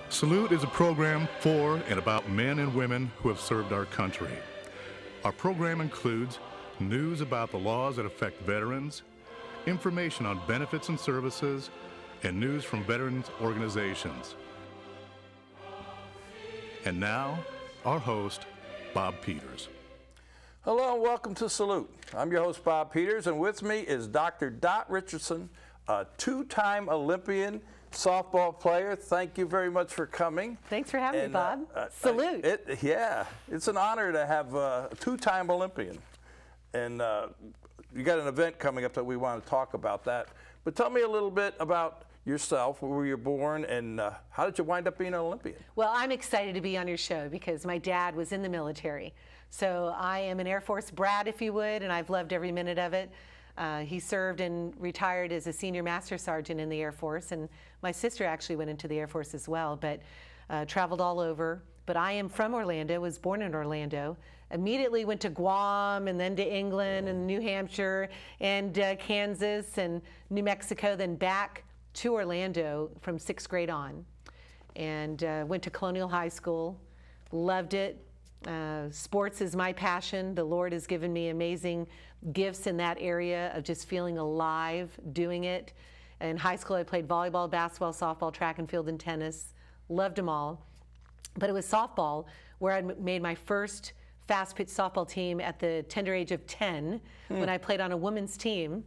Salute is a program for and about men and women who have served our country. Our program includes news about the laws that affect veterans, information on benefits and services, and news from veterans organizations. And now, our host, Bob Peters. Hello and welcome to Salute. I'm your host, Bob Peters, and with me is Dr. Dot Richardson, a two-time Olympian softball player. Thank you very much for coming. Thanks for having me, Bob. Salute. It's an honor to have a two-time Olympian. And you got an event coming up that we want to talk about that. But tell me a little bit about yourself, where you were born, and how did you wind up being an Olympian? Well, I'm excited to be on your show because my dad was in the military. So I am an Air Force brat, if you would, and I've loved every minute of it. He served and retired as a senior master sergeant in the Air Force, and my sister actually went into the Air Force as well, but traveled all over. But I am from Orlando, was born in Orlando, immediately went to Guam and then to England and New Hampshire and Kansas and New Mexico, then back to Orlando from 6th grade on, and went to Colonial High School, loved it. Sports is my passion. The Lord has given me amazing gifts in that area of just feeling alive doing it. In high school, I played volleyball, basketball, softball, track and field, and tennis. Loved them all. But it was softball where I made my first fast-pitch softball team at the tender age of 10 when I played on a women's team.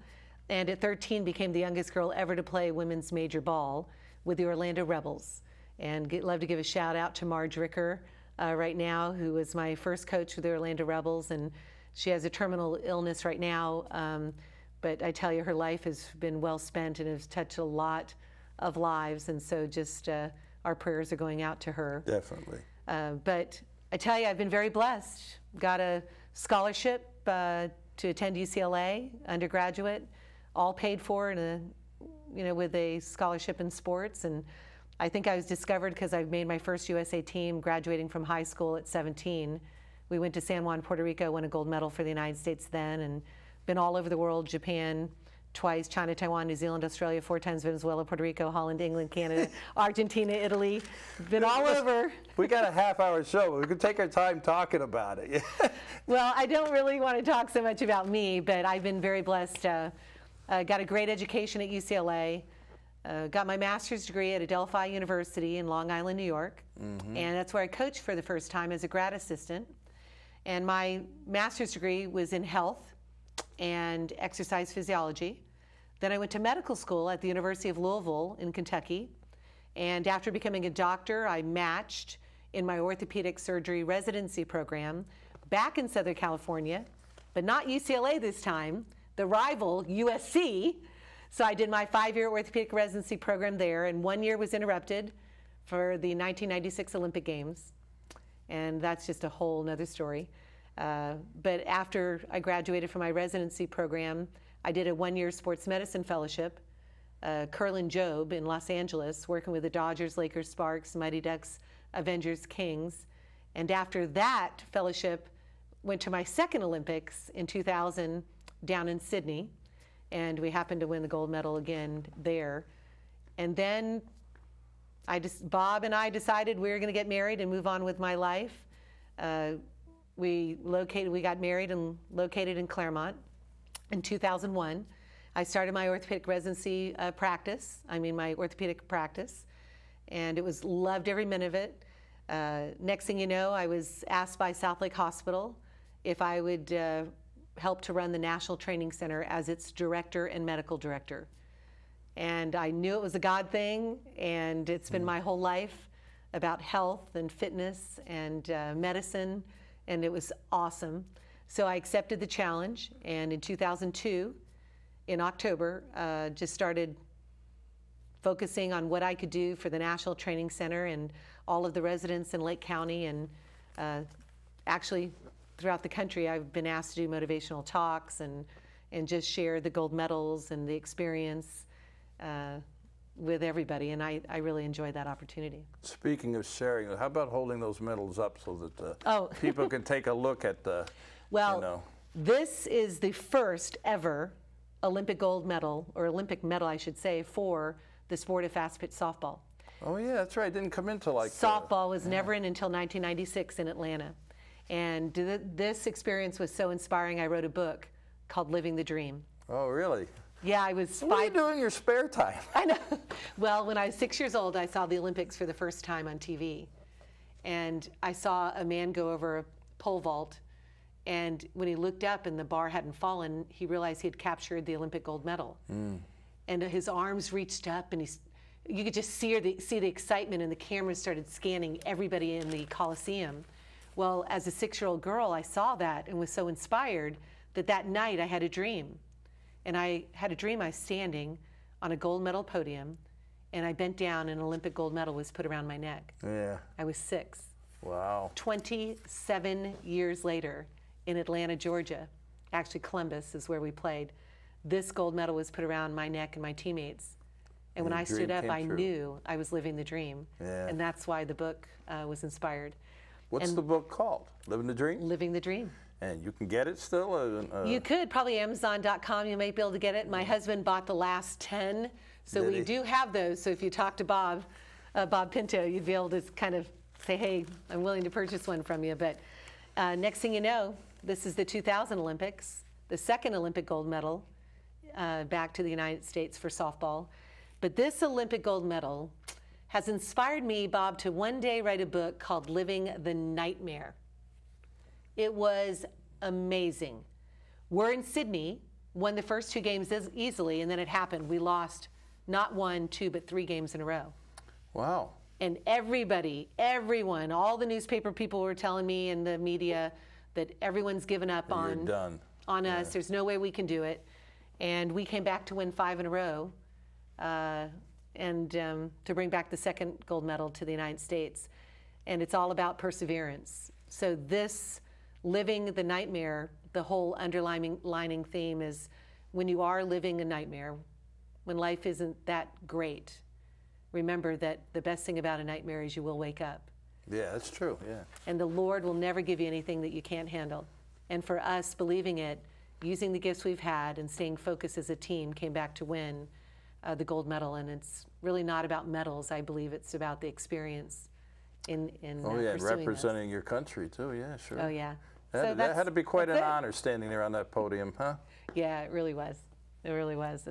And at 13 became the youngest girl ever to play women's major ball with the Orlando Rebels. And love to give a shout out to Marge Ricker right now, who was my first coach for the Orlando Rebels. And she has a terminal illness right now. But I tell you, her life has been well spent and has touched a lot of lives. And so just our prayers are going out to her. Definitely. But I tell you, I've been very blessed. Got a scholarship to attend UCLA, undergraduate, all paid for, with a scholarship in sports. And I think I was discovered because I made my first USA team graduating from high school at 17. We went to San Juan, Puerto Rico, won a gold medal for the United States then, and been all over the world, Japan twice, China, Taiwan, New Zealand, Australia 4 times, Venezuela, Puerto Rico, Holland, England, Canada, Argentina, Italy. Been all over. We got a half-hour show, but we could take our time talking about it. Well, I don't really want to talk so much about me, but I've been very blessed. Got a great education at UCLA. Got my master's degree at Adelphi University in Long Island, New York. And that's where I coached for the first time as a grad assistant. And my master's degree was in health and exercise physiology. Then I went to medical school at the University of Louisville in Kentucky. And after becoming a doctor, I matched in my orthopedic surgery residency program back in Southern California, but not UCLA this time, the rival USC. So I did my 5-year orthopedic residency program there, and 1 year was interrupted for the 1996 Olympic Games. And that's just a whole nother story. But after I graduated from my residency program, I did a 1-year sports medicine fellowship, Curlin Job in Los Angeles, working with the Dodgers, Lakers, Sparks, Mighty Ducks, Avengers, Kings. And after that fellowship, went to my second Olympics in 2000 down in Sydney. And we happened to win the gold medal again there. And then Bob and I decided we were going to get married and move on with my life. We got married and located in Claremont in 2001. I started my orthopedic residency my orthopedic practice, and loved every minute of it. Next thing you know, I was asked by South Lake Hospital if I would help to run the National Training Center as its director and medical director. And I knew it was a God thing, and it's been my whole life about health and fitness and medicine, and it was awesome. So I accepted the challenge, and in 2002, in October, just started focusing on what I could do for the National Training Center and all of the residents in Lake County, and actually throughout the country, I've been asked to do motivational talks and just share the gold medals and the experience with everybody, and I really enjoyed that opportunity. Speaking of sharing, how about holding those medals up so that people can take a look at the, This is the first ever Olympic gold medal, or Olympic medal, I should say, for the sport of fast pitch softball. Oh yeah, that's right. It didn't come into like softball was never in until 1996 in Atlanta. And this experience was so inspiring, I wrote a book called Living the Dream. Oh really? Yeah, I was What are you doing in your spare time? I know. Well, when I was 6 years old, I saw the Olympics for the first time on TV. And I saw a man go over a pole vault. And when he looked up and the bar hadn't fallen, he realized he had captured the Olympic gold medal. And his arms reached up, and you could just see the excitement, and the cameras started scanning everybody in the Coliseum. Well, as a 6-year-old girl, I saw that and was so inspired that night I had a dream. And I had a dream I was standing on a gold medal podium, and I bent down and an Olympic gold medal was put around my neck. Yeah. I was 6. Wow. 27 years later in Atlanta, Georgia, actually Columbus is where we played, this gold medal was put around my neck and my teammates. And when I stood up, I knew I was living the dream. Yeah. And that's why the book was inspired. What's the book called? Living the Dream? Living the Dream. And you can get it still? You could, probably Amazon.com, you may be able to get it. My husband bought the last 10, so we do have those. So if you talk to Bob Pinto, you'd be able to kind of say, hey, I'm willing to purchase one from you. But next thing you know, this is the 2000 Olympics, the second Olympic gold medal back to the United States for softball. But this Olympic gold medal has inspired me, Bob, to one day write a book called Living the Nightmare. It was amazing. We're in Sydney, won the first 2 games easily, and then it happened. We lost not 1, 2, but 3 games in a row. Wow. And everyone, all the newspaper people were telling me and the media that everyone's given up on us. There's no way we can do it. And we came back to win 5 in a row and to bring back the second gold medal to the United States. And it's all about perseverance. So this living the nightmare, the whole underlining theme is when you are living a nightmare, when life isn't that great, remember that the best thing about a nightmare is you will wake up. Yeah, that's true, yeah. And the Lord will never give you anything that you can't handle. And for us, believing it, using the gifts we've had and staying focused as a team, came back to win the gold medal. And it's really not about medals. I believe it's about the experience in oh yeah, and representing those. your country too, yeah, sure. Oh yeah. That had to be quite an honor standing there on that podium, huh? Yeah, it really was. It really was.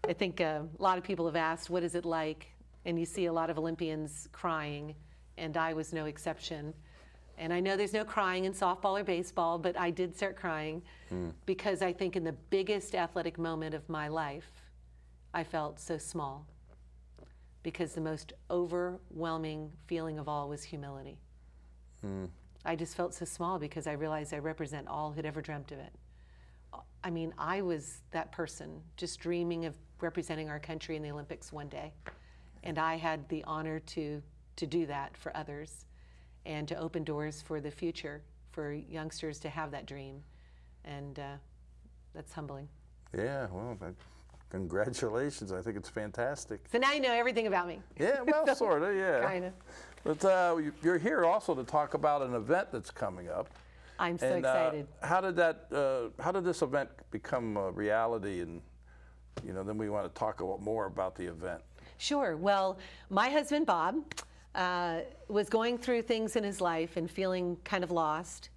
I think a lot of people have asked, what is it like? And you see a lot of Olympians crying, and I was no exception. And I know there's no crying in softball or baseball, but I did start crying because I think in the biggest athletic moment of my life, I felt so small, because the most overwhelming feeling of all was humility. I just felt so small because I realized I represent all who'd ever dreamt of it. I mean, I was that person just dreaming of representing our country in the Olympics one day. And I had the honor to do that for others and to open doors for the future, for youngsters to have that dream. And that's humbling. Yeah, well, congratulations. I think it's fantastic. So now you know everything about me. Yeah, well, sort of, yeah. Kind of. But you're here also to talk about an event that's coming up. I'm so excited. How did this event become a reality? And then we want to talk a lot more about the event. Sure. Well, my husband Bob was going through things in his life and feeling kind of lost,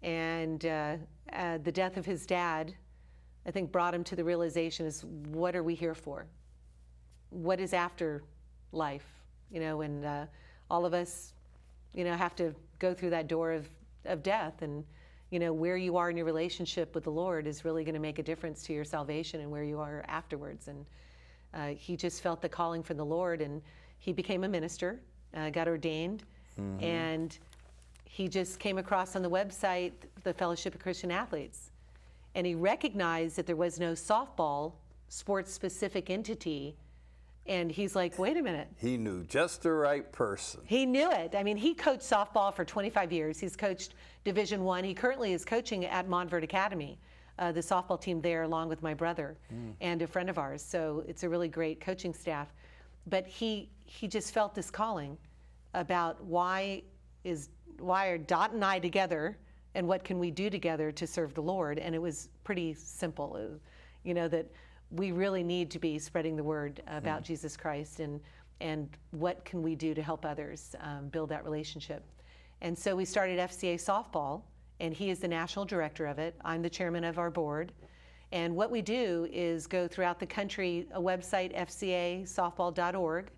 and the death of his dad, I think, brought him to the realization: is what are we here for? What is after life? And all of us, have to go through that door of death, and where you are in your relationship with the Lord is really going to make a difference to your salvation and where you are afterwards. And he just felt the calling from the Lord, and he became a minister, got ordained, and he just came across on the website the Fellowship of Christian Athletes, and he recognized that there was no softball sports-specific entity. And he's like, wait a minute. He knew just the right person. He knew it. I mean, he coached softball for 25 years. He's coached Division I. He currently is coaching at Montverde Academy, the softball team there, along with my brother and a friend of ours. So it's a really great coaching staff. But he just felt this calling about why are Dot and I together, and what can we do together to serve the Lord? And it was pretty simple, that we really need to be spreading the word about Jesus Christ. And and what can we do to help others build that relationship. And so we started FCA Softball, and he is the national director of it. I'm the chairman of our board. And what we do is go throughout the country, a website, fcasoftball.org.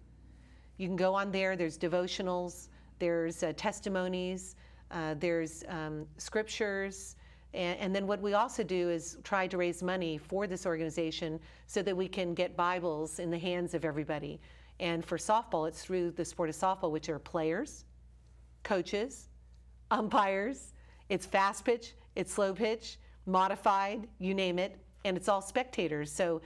You can go on there. There's devotionals, there's testimonies, there's scriptures. And then what we also do is try to raise money for this organization so that we can get Bibles in the hands of everybody. And for softball, it's through the sport of softball, which are players, coaches, umpires. It's fast pitch, it's slow pitch, modified, you name it, and it's all spectators. So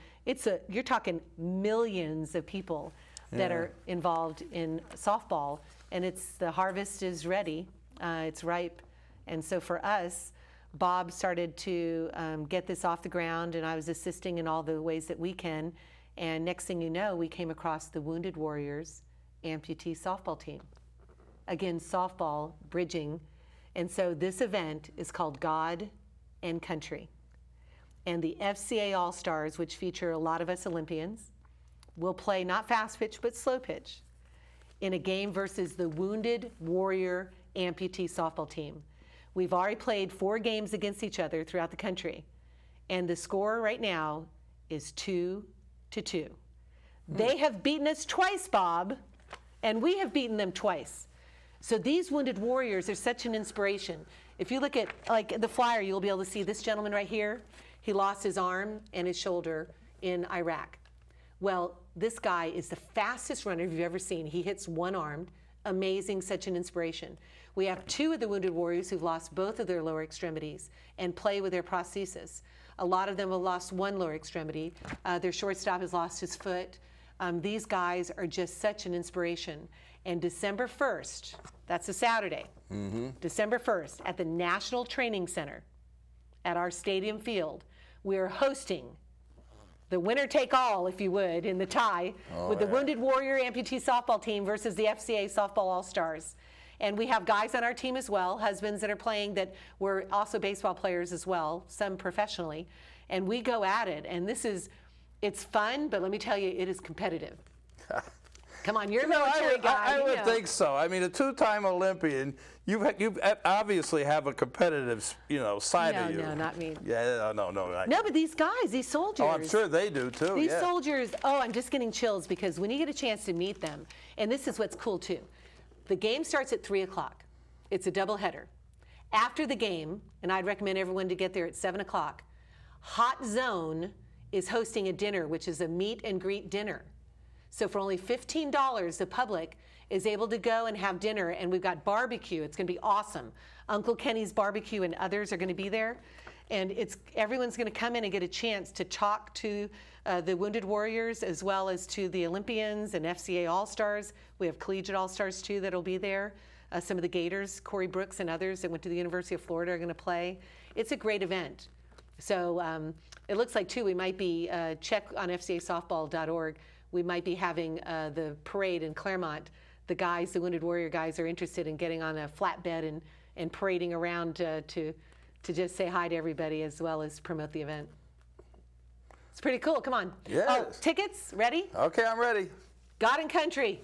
you're talking millions of people that are involved in softball, and the harvest is ready, it's ripe. And so for us, Bob started to get this off the ground, and I was assisting in all the ways that we can. And next thing you know, we came across the Wounded Warriors amputee softball team. Again, softball, bridging. And so this event is called God and Country. And the FCA All-Stars, which feature a lot of us Olympians, will play not fast pitch, but slow pitch in a game versus the Wounded Warrior amputee softball team. We've already played 4 games against each other throughout the country. And the score right now is 2-2. They have beaten us twice, Bob, and we have beaten them twice. So these Wounded Warriors are such an inspiration. If you look at like the flyer, you'll be able to see this gentleman right here. He lost his arm and his shoulder in Iraq. Well, this guy is the fastest runner you've ever seen. He hits one-armed. Amazing, such an inspiration. We have 2 of the Wounded Warriors who've lost both of their lower extremities and play with their prosthesis. A lot of them have lost one lower extremity. Their shortstop has lost his foot. These guys are just such an inspiration. And December 1st, that's a Saturday, December 1st, at the National Training Center at our stadium field, we're hosting the winner-take-all, if you would, in the tie with the Wounded Warrior amputee softball team versus the FCA Softball All-Stars. And we have guys on our team as well, husbands that are playing that were also baseball players as well, some professionally. And we go at it, and it's fun, but let me tell you, it is competitive. Come on, you're a military guy. I would think so. I mean, a 2-time Olympian, you obviously have a competitive, side of you. No, not me. Yeah, no. No, but these guys, these soldiers. Oh, I'm sure they do too. These soldiers. Oh, I'm just getting chills because when you get a chance to meet them, and this is what's cool too. The game starts at 3 o'clock. It's a doubleheader. After the game, and I'd recommend everyone to get there at 7 o'clock. Hot Zone is hosting a dinner, which is a meet and greet dinner. So for only $15, the public is able to go and have dinner, and we've got barbecue. It's going to be awesome. Uncle Kenny's Barbecue and others are going to be there, and everyone's going to come in and get a chance to talk to the Wounded Warriors as well as to the Olympians and FCA All-Stars. We have collegiate All-Stars too that'll be there. Some of the Gators, Corey Brooks and others that went to the University of Florida are going to play. It's a great event. So it looks like too we might be, check on FCAsoftball.org. We might be having the parade in Claremont. The Wounded Warrior guys are interested in getting on a flatbed and parading around to just say hi to everybody as well as promote the event. It's pretty cool. Come on. Yes. Oh, tickets, ready? Okay, I'm ready. God and Country,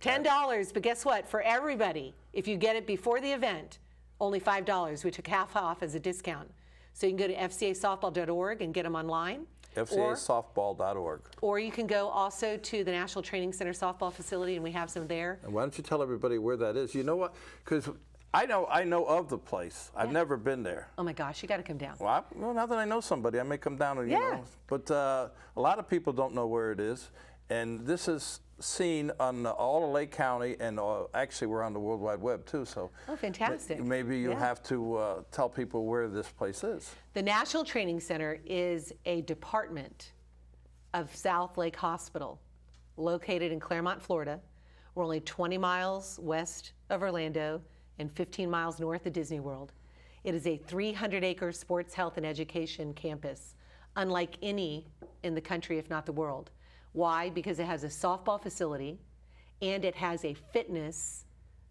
$10. But guess what? For everybody, if you get it before the event, only $5. We took half off as a discount. So you can go to FCAsoftball.org and get them online. FCAsoftball.org. Or you can go also to the National Training Center softball facility, and we have some there. And why don't you tell everybody where that is? You know what? Because I know of the place. I've never been there. Oh my gosh, you got to come down. Well, now that I know somebody, I may come down and, you know. But a lot of people don't know where it is. And this is seen on all of Lake County, and actually we're on the World Wide Web too. So fantastic. Maybe you have to tell people where this place is. The National Training Center is a department of South Lake Hospital, located in Claremont, Florida. We're only 20 miles west of Orlando and 15 miles north of Disney World. It is a 300-acre sports, health, and education campus, unlike any in the country, if not the world. Why? Because it has a softball facility, and it has a fitness,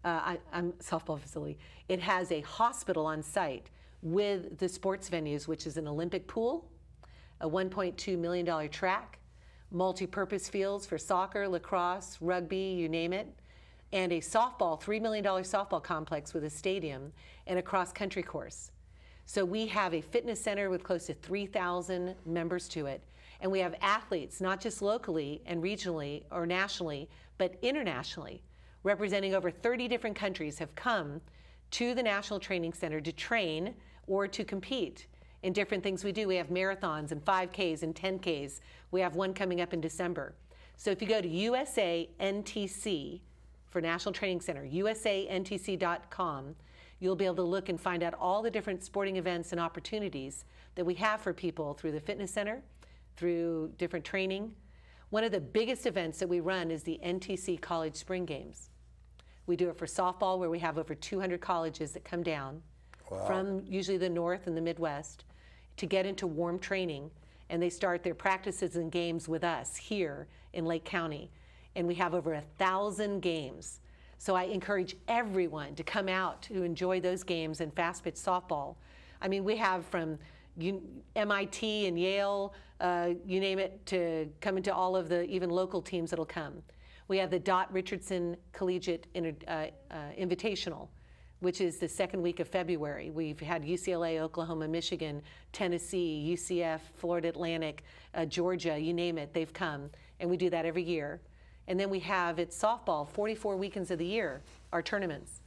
softball facility. It has a hospital on site with the sports venues, which is an Olympic pool, a $1.2 million track. multi-purpose fields for soccer, lacrosse, rugby, you name it, and a softball, $3 million softball complex with a stadium and a cross-country course. So we have a fitness center with close to 3,000 members to it. And we have athletes, not just locally and regionally or nationally, but internationally, representing over 30 different countries have come to the National Training Center to train or to compete in different things we do. We have marathons and 5Ks and 10Ks. We have one coming up in December. So if you go to USANTC for National Training Center, usantc.com, you'll be able to look and find out all the different sporting events and opportunities that we have for people through the fitness center, through different training. One of the biggest events that we run is the NTC College Spring Games. We do it for softball, where we have over 200 colleges that come down from usually the North and the Midwest to get into warm training, and they start their practices and games with us here in Lake County. And we have over 1,000 games. So I encourage everyone to come out to enjoy those games and fast pitch softball. I mean, we have from MIT and Yale, you name it, to come into all of the even local teams that'll come. We have the Richardson Collegiate Invitational, which is the second week of February. We've had UCLA, Oklahoma, Michigan, Tennessee, UCF, Florida Atlantic, Georgia, you name it, they've come. And we do that every year. And then we have, it's softball, 44 weekends of the year, our tournaments.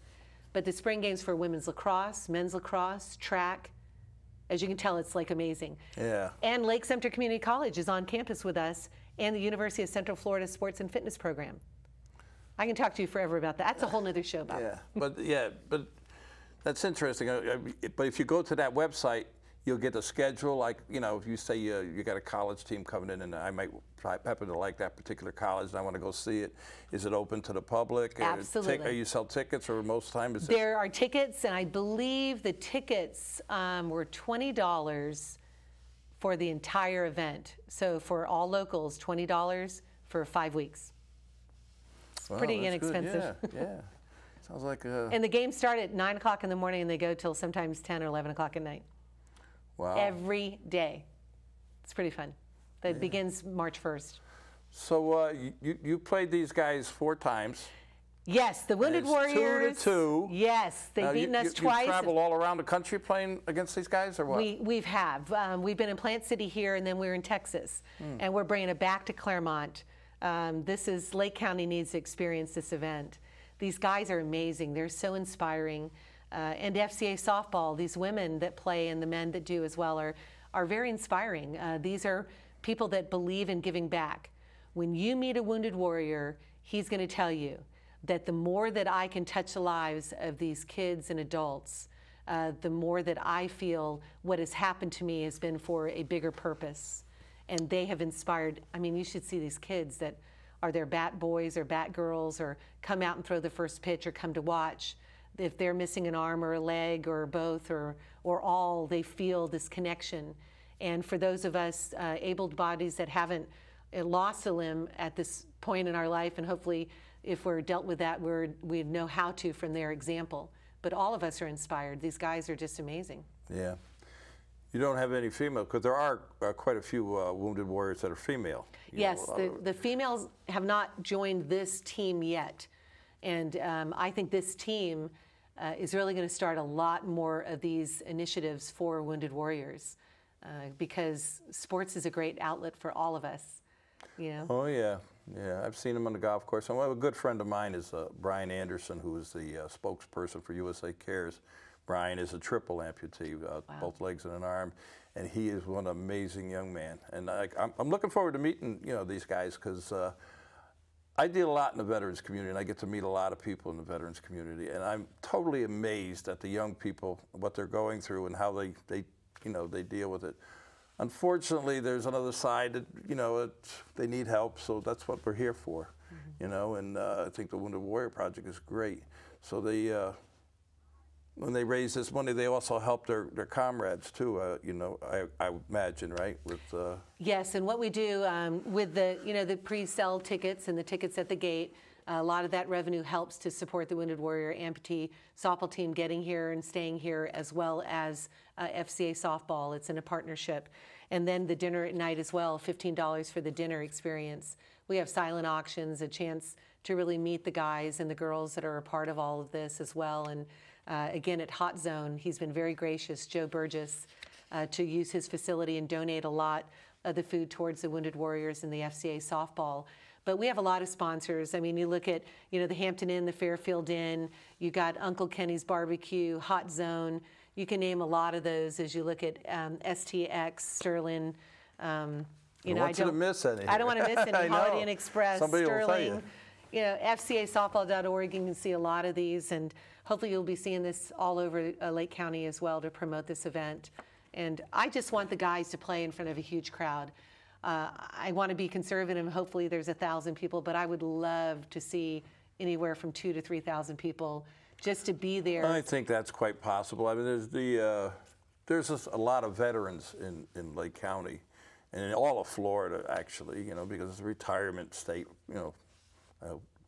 But the spring games for women's lacrosse, men's lacrosse, track, as you can tell, it's like amazing. Yeah. And Lake Sumter Community College is on campus with us, and the University of Central Florida Sports and Fitness Program. I can talk to you forever about that. That's a whole nother show about it. But that's interesting. But if you go to that website, you'll get a schedule. Like, you know, if you say you got a college team coming in, and I might happen to like that particular college, and I want to go see it. Is it open to the public? Absolutely. You sell tickets, or most times there are tickets, and I believe the tickets were $20 for the entire event. So for all locals, $20 for 5 weeks. It's pretty inexpensive. Good. Yeah. Sounds like a... And the games start at 9 o'clock in the morning, and they go till sometimes 10 or 11 o'clock at night. Wow. Every day. It's pretty fun. That begins March 1st. So you played these guys 4 times. Yes, the Wounded Warriors. 2-2. Yes, they've beaten us twice. You travel all around the country playing against these guys, or what? We've been in Plant City here, and then we're in Texas, and we're bringing it back to Claremont. Lake County needs to experience this event. These guys are amazing. They're so inspiring. And FCA softball, these women that play and the men that do as well are very inspiring. These are people that believe in giving back. When you meet a wounded warrior, he's going to tell you that the more that I can touch the lives of these kids and adults, the more that I feel what has happened to me has been for a bigger purpose. And they have inspired, I mean, you should see these kids that are their bat boys or bat girls, or come out and throw the first pitch, or come to watch. If they're missing an arm or a leg or both or all, they feel this connection. And for those of us abled bodies that haven't lost a limb at this point in our life, and hopefully if we're dealt with that, we know how to from their example. But all of us are inspired. These guys are just amazing. Yeah. You don't have any female, because there are quite a few wounded warriors that are female. Yes, the females have not joined this team yet. And I think this team is really going to start a lot more of these initiatives for wounded warriors, because sports is a great outlet for all of us. You know? Oh yeah, yeah. I've seen him on the golf course. And a good friend of mine is Brian Anderson, who is the spokesperson for USA Cares. Brian is a triple amputee, both legs and an arm, and he is one amazing young man. And I'm looking forward to meeting these guys, because I deal a lot in the veterans community, and I get to meet a lot of people in the veterans community, and I'm totally amazed at the young people, what they're going through, and how they deal with it. Unfortunately, there's another side that they need help, so that's what we're here for, and I think the Wounded Warrior Project is great. So when they raise this money, they also help their comrades too. You know, I imagine, right? With yes, and what we do with the the pre-sale tickets and the tickets at the gate, a lot of that revenue helps to support the Wounded Warrior amputee softball team getting here and staying here, as well as FCA softball. It's in a partnership. And then the dinner at night as well, $15 for the dinner experience. We have silent auctions, a chance to really meet the guys and the girls that are a part of all of this as well. And again, at Hot Zone, he's been very gracious, Joe Burgess, to use his facility and donate a lot of the food towards the Wounded Warriors and the FCA softball. But we have a lot of sponsors. I mean, you look at, the Hampton Inn, the Fairfield Inn, you got Uncle Kenny's Barbecue, Hot Zone. You can name a lot of those as you look at STX, Sterling. I don't want you to miss any. I don't want to miss any. Holiday Inn Express, Somebody Sterling. will tell you. FCAsoftball.org, you can see a lot of these, and hopefully you'll be seeing this all over Lake County as well to promote this event. And I just want the guys to play in front of a huge crowd. I want to be conservative. Hopefully there's 1,000 people, but I would love to see anywhere from 2,000 to 3,000 people just to be there. I think that's quite possible. I mean, there's just a lot of veterans in Lake County, and in all of Florida, actually, because it's a retirement state.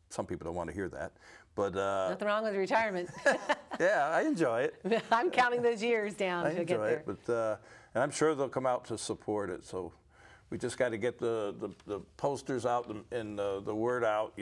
Some people don't want to hear that, but nothing wrong with retirement. yeah, I enjoy it. I'm counting those years down to get there. But and I'm sure they'll come out to support it. So we just got to get the posters out and the word out.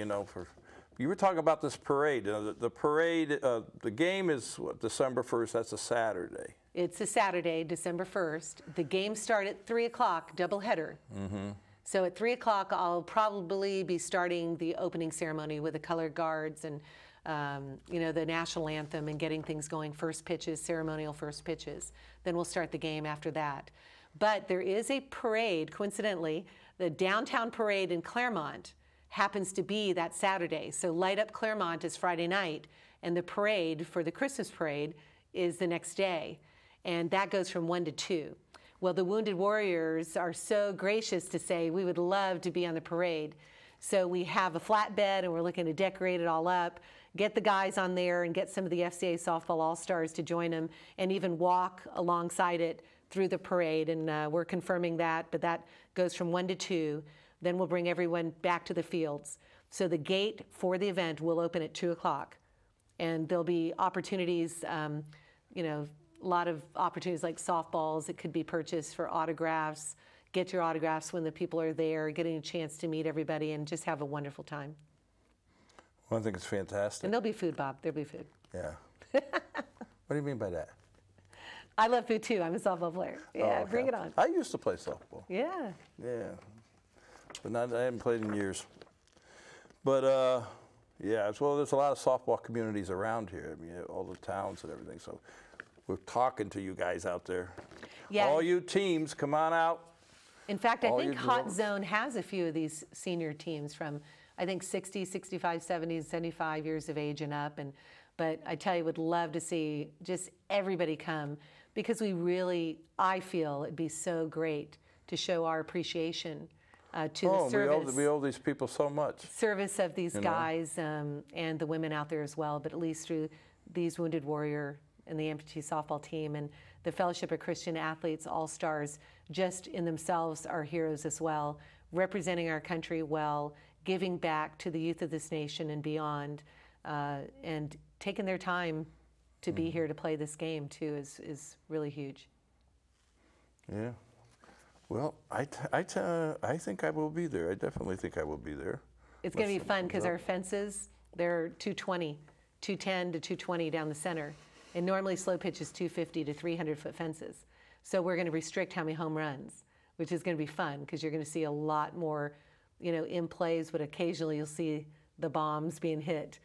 You were talking about this parade. The parade, the game is what, December 1st. That's a Saturday. It's a Saturday, December 1st. The games start at 3 o'clock, doubleheader. Mm-hmm. So at 3 o'clock, I'll probably be starting the opening ceremony with the color guards and the national anthem and getting things going. First pitches, ceremonial first pitches. Then we'll start the game after that. But there is a parade, coincidentally, the downtown parade in Claremont happens to be that Saturday. So Light Up Claremont is Friday night, and the parade for the Christmas parade is the next day. And that goes from 1 to 2. Well, the Wounded Warriors are so gracious to say we would love to be on the parade. So we have a flatbed, and we're looking to decorate it all up, get the guys on there, and get some of the FCA Softball All-Stars to join them, and even walk alongside it through the parade. And we're confirming that, but that goes from 1 to 2. Then we'll bring everyone back to the fields. So the gate for the event will open at 2 o'clock. And there'll be opportunities, a lot of opportunities like softballs that could be purchased for autographs. Get your autographs when the people are there, getting a chance to meet everybody and just have a wonderful time. Well, I think it's fantastic. And there'll be food, Bob. There'll be food. Yeah. What do you mean by that? I love food too. I'm a softball player. Yeah, okay. Bring it on. I used to play softball. Yeah. Yeah. But I haven't played in years. But yeah, well, there's a lot of softball communities around here. I mean, all the towns and everything. So we're talking to you guys out there. Yeah. All you teams, come on out. In fact, I think Hot Zone has a few of these senior teams from, I think, 60, 65, 70, 75 years of age and up. But I tell you, would love to see just everybody come, because I feel it'd be so great to show our appreciation to the service. We owe these people so much. Service of these guys and the women out there as well, but at least through these Wounded Warrior and the amputee softball team and the Fellowship of Christian Athletes All-Stars just in themselves are heroes as well, representing our country well, giving back to the youth of this nation and beyond, and taking their time to be here to play this game too is really huge. Yeah. Well, I think I will be there. I definitely think I will be there. It's going to be fun because our fences, they're 220, 210 to 220 down the center. And normally slow pitch is 250 to 300-foot fences. So we're going to restrict how many home runs, which is going to be fun because you're going to see a lot more, in plays, but occasionally you'll see the bombs being hit,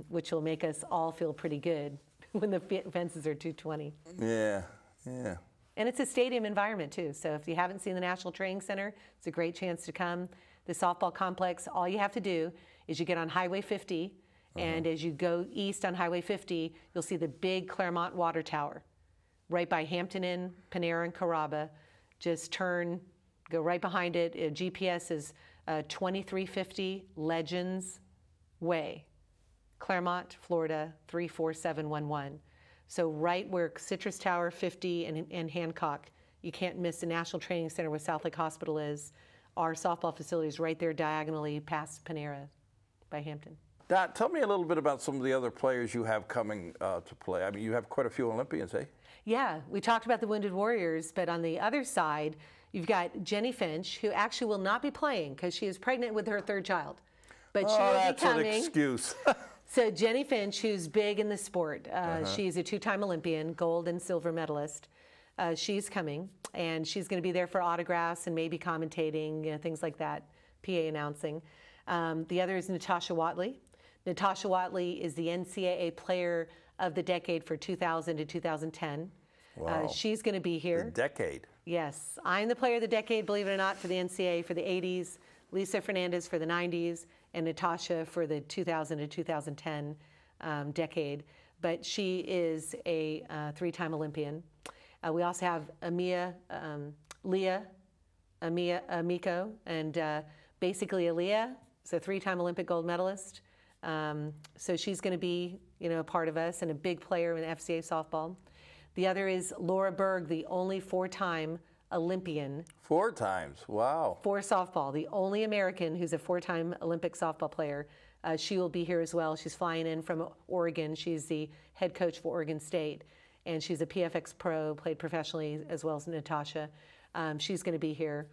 which will make us all feel pretty good when the fences are 220. Yeah, yeah. And it's a stadium environment too. So if you haven't seen the National Training Center, it's a great chance to come. The softball complex, all you have to do is you get on Highway 50, and as you go east on Highway 50, you'll see the big Claremont Water Tower right by Hampton Inn, Panera, and Carrabba. Just turn, go right behind it. GPS is 2350 Legends Way, Claremont, Florida, 34711. So right where Citrus Tower 50 and Hancock, you can't miss the National Training Center where South Lake Hospital is. Our softball facility is right there diagonally past Panera by Hampton. Dot, tell me a little bit about some of the other players you have coming to play. I mean, you have quite a few Olympians, eh? Yeah, we talked about the Wounded Warriors, but on the other side, you've got Jenny Finch, who actually will not be playing because she is pregnant with her third child. But she will be coming. That's an excuse. So Jenny Finch, who's big in the sport, she's a two-time Olympian, gold and silver medalist. She's coming, and she's going to be there for autographs and maybe commentating, things like that, PA announcing. The other is Natasha Watley. Natasha Watley is the NCAA Player of the Decade for 2000 to 2010. Wow. She's going to be here. The decade. Yes. I'm the Player of the Decade, believe it or not, for the NCAA for the 80s, Lisa Fernandez for the 90s, and Natasha for the 2000 to 2010 decade. But she is a three-time Olympian. We also have Leah Amico, and basically Aaliyah is a three-time Olympic gold medalist. So she's going to be, a part of us and a big player in FCA softball. The other is Laura Berg, the only four-time Olympian. 4 times, wow. For softball, the only American who's a four-time Olympic softball player. She will be here as well. She's flying in from Oregon. She's the head coach for Oregon State, and she's a PFX pro, played professionally as well as Natasha. She's going to be here.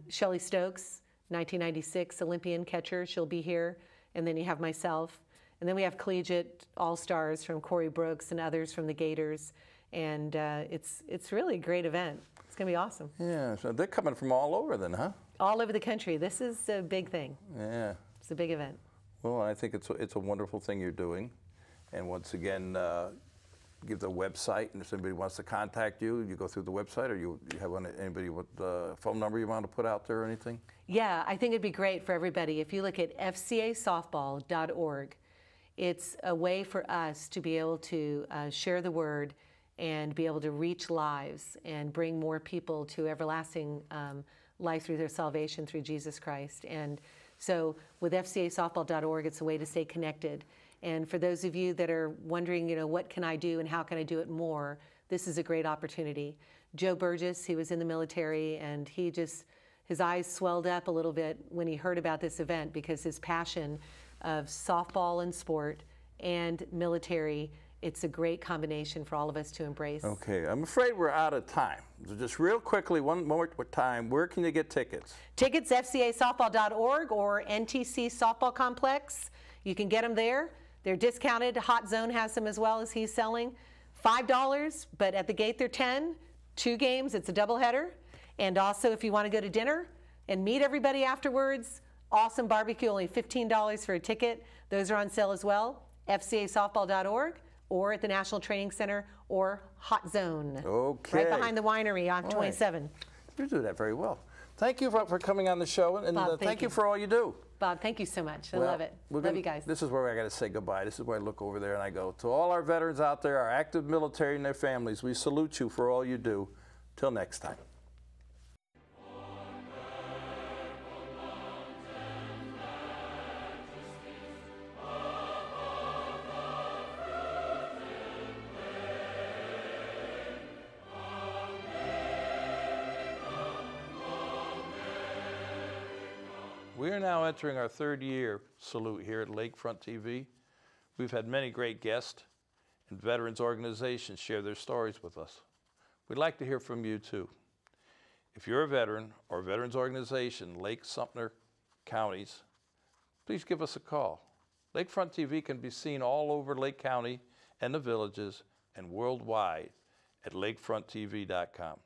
Shelley Stokes, 1996 Olympian catcher, she'll be here. And then you have myself. And then we have collegiate all-stars from Corey Brooks and others from the Gators. And it's really a great event. It's going to be awesome. Yeah, so they're coming from all over then, huh? All over the country. This is a big thing. Yeah. It's a big event. Well, I think it's a wonderful thing you're doing. And once again, give the website, and if somebody wants to contact you, you go through the website, or you have anybody with the phone number you want to put out there or anything? Yeah, I think it'd be great for everybody. If you look at fcasoftball.org, it's a way for us to be able to share the word and be able to reach lives and bring more people to everlasting life through their salvation through Jesus Christ. And so with fcasoftball.org, it's a way to stay connected. And for those of you that are wondering, what can I do and how can I do it more, this is a great opportunity. Joe Burgess, he was in the military, and his eyes swelled up a little bit when he heard about this event, because his passion of softball and sport and military, it's a great combination for all of us to embrace. Okay, I'm afraid we're out of time. So just real quickly, one more time, where can you get tickets? Tickets, fcasoftball.org or NTC Softball Complex. You can get them there. They're discounted. Hot Zone has them as well, as he's selling. $5, but at the gate they're 10. 2 games, it's a doubleheader. And also, if you want to go to dinner and meet everybody afterwards, awesome barbecue, only $15 for a ticket. Those are on sale as well. FCAsoftball.org or at the National Training Center or Hot Zone. Okay. Right behind the winery on 27. You do that very well. Thank you for coming on the show, and Bob, thank you for all you do. Bob, thank you so much. I love it. Love you guys. This is where I got to say goodbye. This is where I look over there and I go, to all our veterans out there, our active military and their families, we salute you for all you do. Till next time. We are now entering our 3rd year salute here at Lakefront TV. We've had many great guests and veterans organizations share their stories with us. We'd like to hear from you too. If you're a veteran or a veterans organization, Lake Sumter counties, please give us a call. Lakefront TV can be seen all over Lake County and the villages and worldwide at lakefronttv.com.